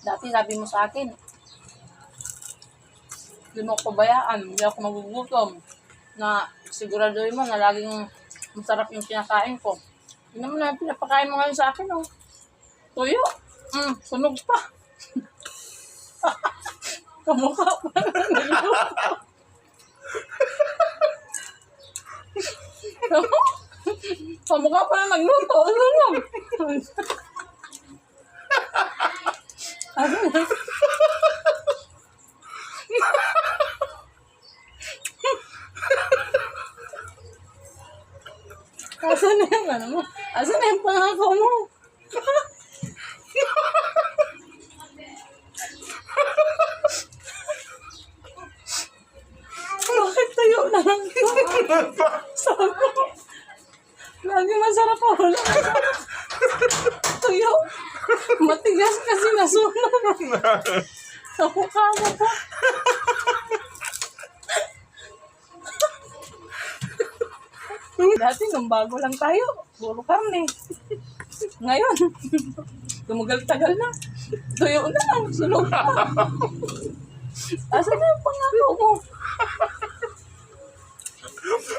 Dati sabi mo sa akin, hindi mo ko bayaan, hindi ako magugutom. Na siguraduhin mo na laging masarap yung kinakain ko. Hindi naman na pinapakain mo ngayon sa akin, oh. Tuyo. Sunog pa. Kamukha pa. Kamukha pa na nagluto. Sunog. Asan na yung ano mo? Asan na yung pangako mo? Bakit tayo na lang ito? Sabi ko, lagi masarap ako lang. Tuyo. Matigas kasi nasunog. Sa mukha mo po. Dati nung bago lang tayo, puro karne. Ngayon, tumagal-tagal na. Tuyo na lang, sunog pa. Asan na yung pangako mo?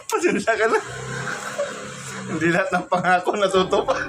Pasensya ka na. Hindi lahat ng pangako natutupad.